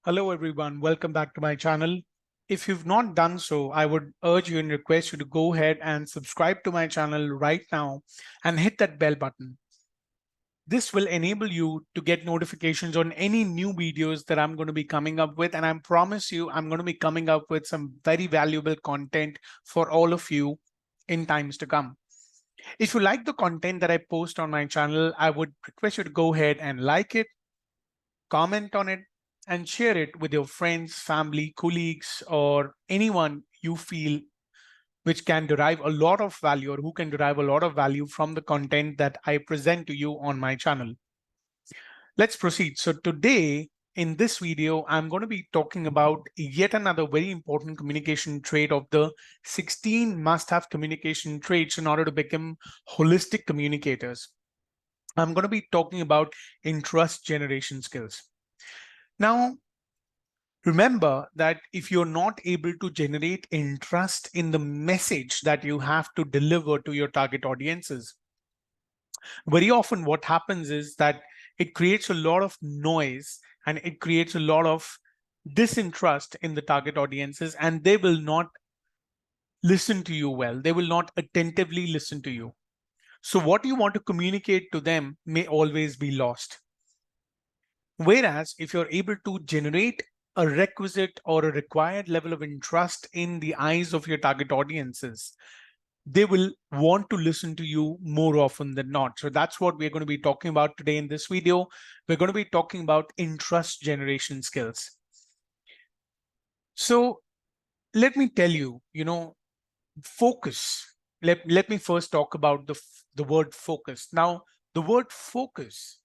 Hello, everyone. Welcome back to my channel. If you've not done so, I would urge you and request you to go ahead and subscribe to my channel right now and hit that bell button. This will enable you to get notifications on any new videos that I'm going to be coming up with. And I promise you, I'm going to be coming up with some very valuable content for all of you in times to come. If you like the content that I post on my channel, I would request you to go ahead and like it, comment on it, and share it with your friends, family, colleagues, or anyone you feel which can derive a lot of value or who can derive a lot of value from the content that I present to you on my channel. Let's proceed. So today in this video, I'm going to be talking about yet another very important communication trait of the 16 must-have communication traits in order to become holistic communicators. I'm going to be talking about interest generation skills. Now, remember that if you're not able to generate interest in the message that you have to deliver to your target audiences, very often what happens is that it creates a lot of noise and it creates a lot of disinterest in the target audiences, and they will not listen to you well. They will not attentively listen to you. So what you want to communicate to them may always be lost. Whereas if you're able to generate a requisite or a required level of interest in the eyes of your target audiences, they will want to listen to you more often than not. So that's what we're going to be talking about today in this video. We're going to be talking about interest generation skills. So let me tell you, focus. Let me first talk about the word focus. Now, the word focus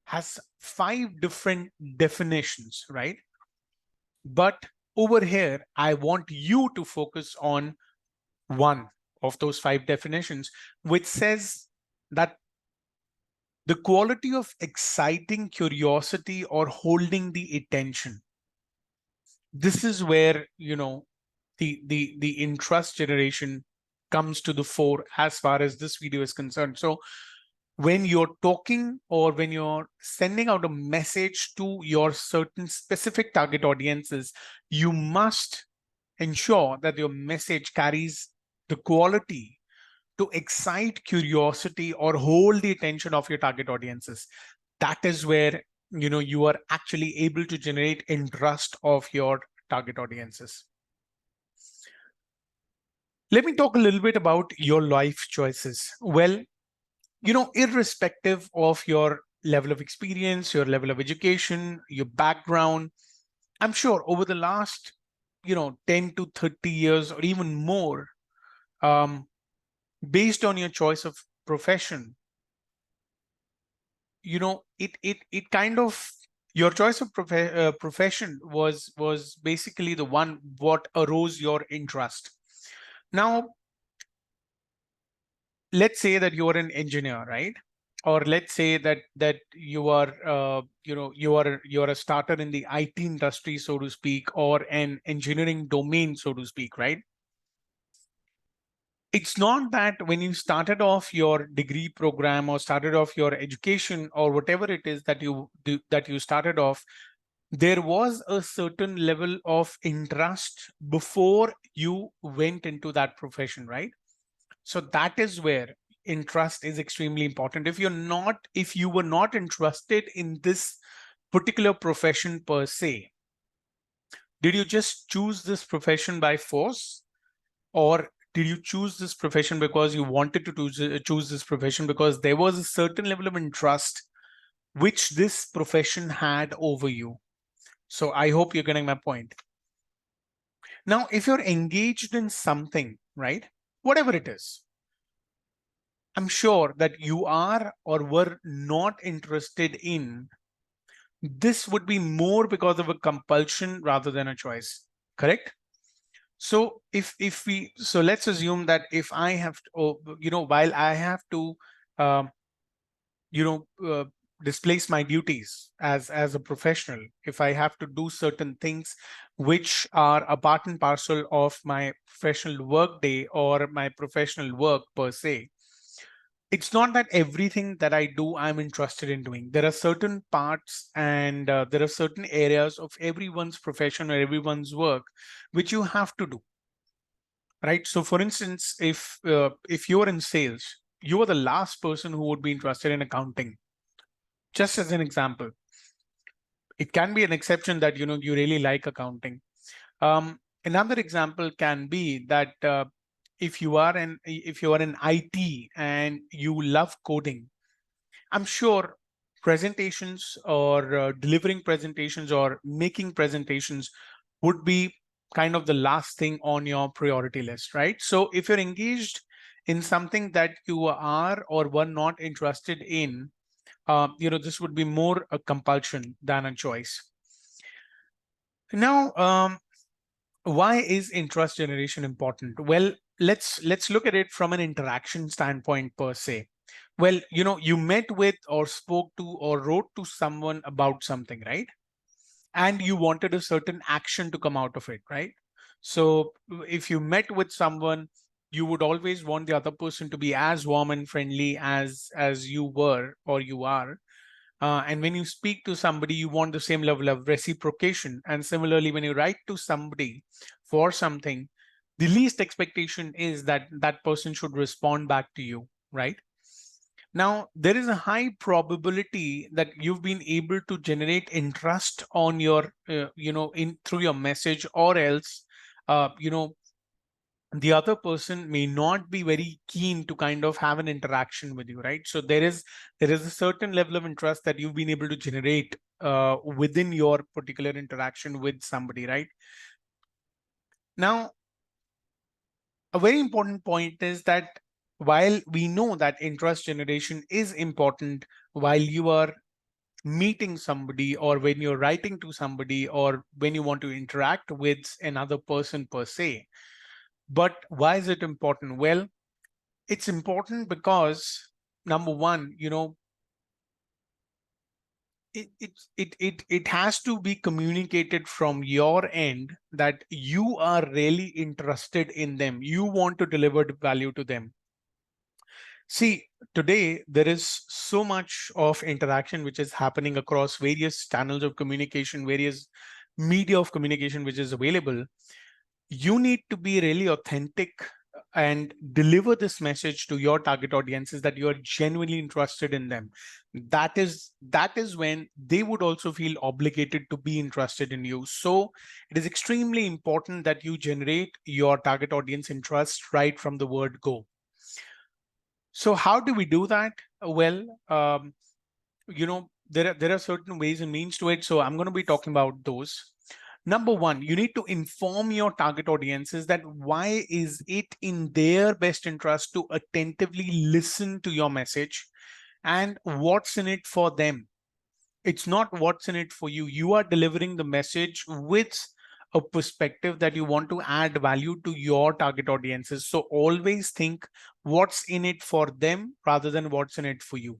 has 5 different definitions, right? But over here, I want you to focus on one of those 5 definitions, which says that the quality of exciting curiosity or holding the attention. This is where, the interest generation comes to the fore as far as this video is concerned. So when you're talking or when you're sending out a message to your certain specific target audiences, you must ensure that your message carries the quality to excite curiosity or hold the attention of your target audiences. That is where you are actually able to generate interest of your target audiences. Let me talk a little bit about your life choices. Well, irrespective of your level of experience, your level of education, your background, I'm sure over the last, 10 to 30 years or even more, based on your choice of profession, it kind of, your choice of profession was basically the one what arose your interest. Now, let's say that you are an engineer, right? Or let's say that you are you're a starter in the IT industry, so to speak, or an engineering domain, so to speak, right? It's not that when you started off your degree program or started off your education or whatever it is that you started off, there was a certain level of interest before you went into that profession, right? So that is where interest is extremely important. If you were not interested in this particular profession per se, did you just choose this profession by force, or did you choose this profession because you wanted to choose this profession because there was a certain level of interest which this profession had over you? So I hope you're getting my point. Now, if you're engaged in something, right, whatever it is, I'm sure that you are or were not interested in, this would be more because of a compulsion rather than a choice, correct? So so let's assume that if I have to, while I have to, um, you know, uh, displace my duties as a professional, if I have to do certain things which are a part and parcel of my professional work day or my professional work per se, it's not that everything that I do, I'm interested in doing. There are certain parts and there are certain areas of everyone's profession or everyone's work which you have to do, right? So for instance, if you're in sales, you are the last person who would be interested in accounting. Just as an example, it can be an exception that you really like accounting. Another example can be that if you are in IT and you love coding, I'm sure presentations or delivering presentations or making presentations would be kind of the last thing on your priority list, right? So if you're engaged in something that you are or were not interested in, this would be more a compulsion than a choice. Now, why is interest generation important? Well, let's look at it from an interaction standpoint per se. Well, you met with or spoke to or wrote to someone about something, right? And you wanted a certain action to come out of it, right? So if you met with someone, you would always want the other person to be as warm and friendly as you were or you are. And when you speak to somebody, you want the same level of reciprocation. And similarly, when you write to somebody for something, the least expectation is that that person should respond back to you, right? Now, there is a high probability that you've been able to generate interest on your, in through your message, or else, uh, you know, the other person may not be very keen to kind of have an interaction with you, right? So there is a certain level of interest that you've been able to generate within your particular interaction with somebody, right? Now, a very important point is that while we know that interest generation is important while you are meeting somebody or when you're writing to somebody or when you want to interact with another person per se, but why is it important? Well, it's important because number one, it has to be communicated from your end that you are really interested in them. You want to deliver the value to them. See, today there is so much of interaction which is happening across various channels of communication, various media of communication which is available. You need to be really authentic and deliver this message to your target audiences that you are genuinely interested in them. That is when they would also feel obligated to be interested in you. So it is extremely important that you generate your target audience interest right from the word go. So how do we do that? Well, there are certain ways and means to it. So I'm going to be talking about those. Number one, you need to inform your target audiences that why is it in their best interest to attentively listen to your message and what's in it for them. It's not what's in it for you. You are delivering the message with a perspective that you want to add value to your target audiences. So always think what's in it for them rather than what's in it for you.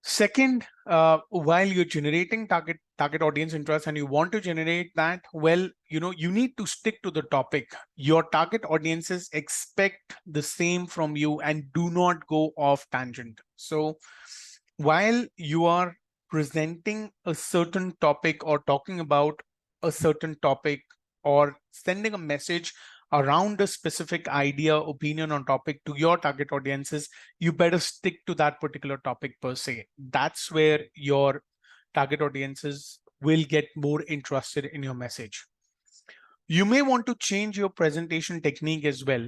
Second, while you're generating target audience interest and you want to generate that, well, you need to stick to the topic. Your target audiences expect the same from you and do not go off tangent. So while you are presenting a certain topic or talking about a certain topic or sending a message around a specific idea, opinion on topic to your target audiences, you better stick to that particular topic per se. That's where your target audiences will get more interested in your message. You may want to change your presentation technique as well.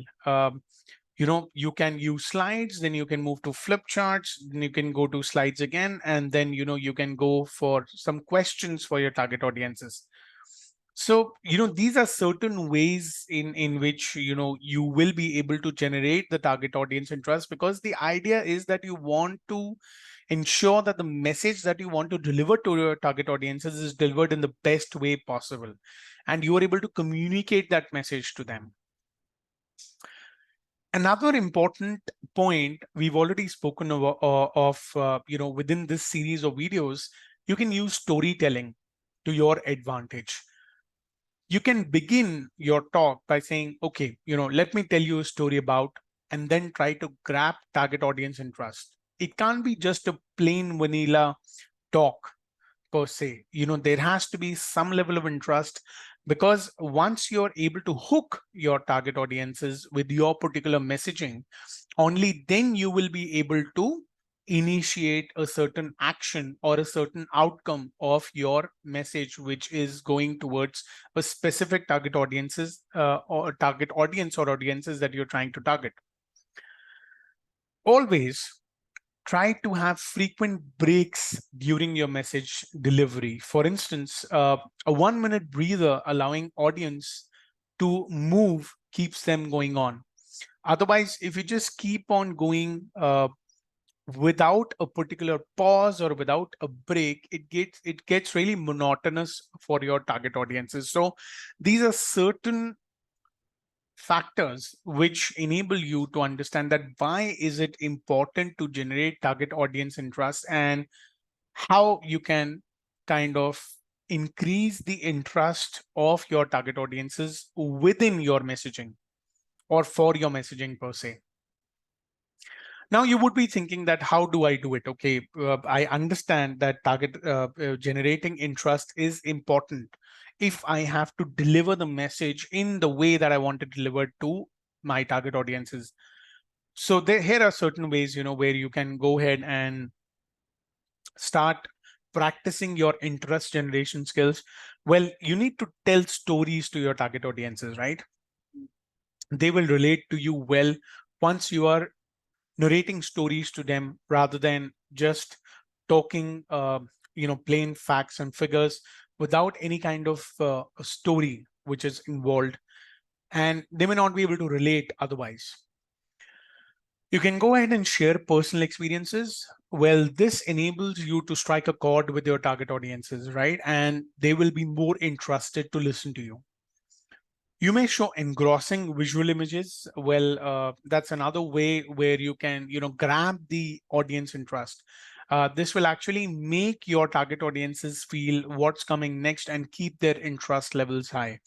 You can use slides, then you can move to flip charts, then you can go to slides again, and then you can go for some questions for your target audiences. So these are certain ways in which you will be able to generate the target audience interest, because the idea is that you want to ensure that the message that you want to deliver to your target audiences is delivered in the best way possible, and you are able to communicate that message to them. Another important point we've already spoken of within this series of videos, you can use storytelling to your advantage. You can begin your talk by saying, okay, let me tell you a story about and then try to grab target audience interest. It can't be just a plain vanilla talk per se. There has to be some level of interest, because once you're able to hook your target audiences with your particular messaging, only then you will be able to initiate a certain action or a certain outcome of your message, which is going towards a specific target audiences or target audience or audiences that you're trying to target. Always try to have frequent breaks during your message delivery. For instance, a 1-minute breather allowing audience to move keeps them going on. Otherwise, if you just keep on going without a particular pause or without a break, it gets really monotonous for your target audiences. So these are certain factors which enable you to understand that why is it important to generate target audience interest, and how you can kind of increase the interest of your target audiences within your messaging or for your messaging per se. Now you would be thinking that how do I do it? Okay, I understand that target generating interest is important if I have to deliver the message in the way that I want to deliver to my target audiences. So here are certain ways, where you can go ahead and start practicing your interest generation skills. Well, you need to tell stories to your target audiences, right? They will relate to you well once you are narrating stories to them rather than just talking, plain facts and figures without any kind of a story which is involved, and they may not be able to relate otherwise. You can go ahead and share personal experiences. Well, this enables you to strike a chord with your target audiences, right? And they will be more interested to listen to you. You may show engrossing visual images. Well, that's another way where you can, grab the audience interest. This will actually make your target audiences feel what's coming next and keep their interest levels high.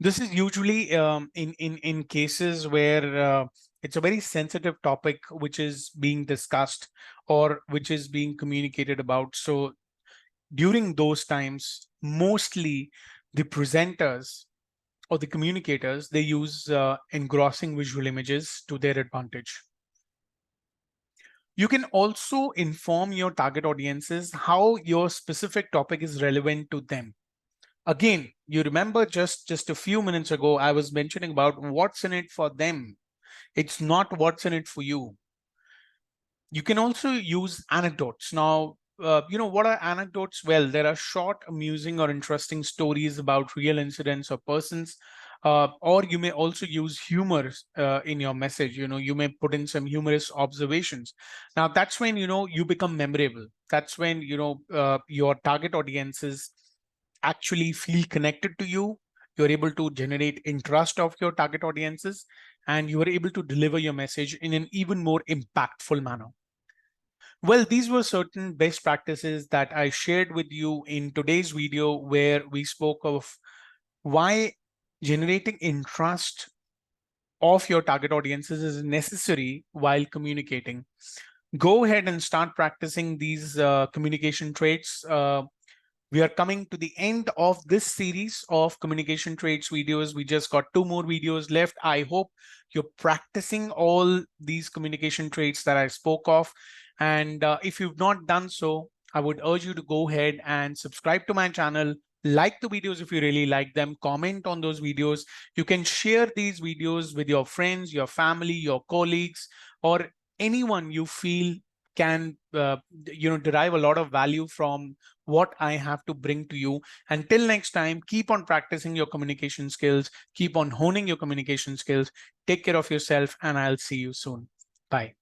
This is usually in cases where it's a very sensitive topic which is being discussed or which is being communicated about. So during those times, mostly the presenters or the communicators, they use engrossing visual images to their advantage. You can also inform your target audiences how your specific topic is relevant to them. Again, you remember just a few minutes ago, I was mentioning about what's in it for them. It's not what's in it for you. You can also use anecdotes. Now, what are anecdotes? Well, there are short, amusing, or interesting stories about real incidents or persons. Or you may also use humor in your message. You may put in some humorous observations. Now, that's when, you become memorable. That's when, your target audiences actually feel connected to you. You're able to generate interest of your target audiences, and you are able to deliver your message in an even more impactful manner. Well, these were certain best practices that I shared with you in today's video, where we spoke of why generating interest of your target audiences is necessary while communicating. Go ahead and start practicing these communication traits. We are coming to the end of this series of communication traits videos. We just got 2 more videos left. I hope you're practicing all these communication traits that I spoke of. And if you've not done so, I would urge you to go ahead and subscribe to my channel, like the videos if you really like them, comment on those videos. You can share these videos with your friends, your family, your colleagues, or anyone you feel can derive a lot of value from what I have to bring to you. Until next time, keep on practicing your communication skills, keep on honing your communication skills, take care of yourself, and I'll see you soon. Bye.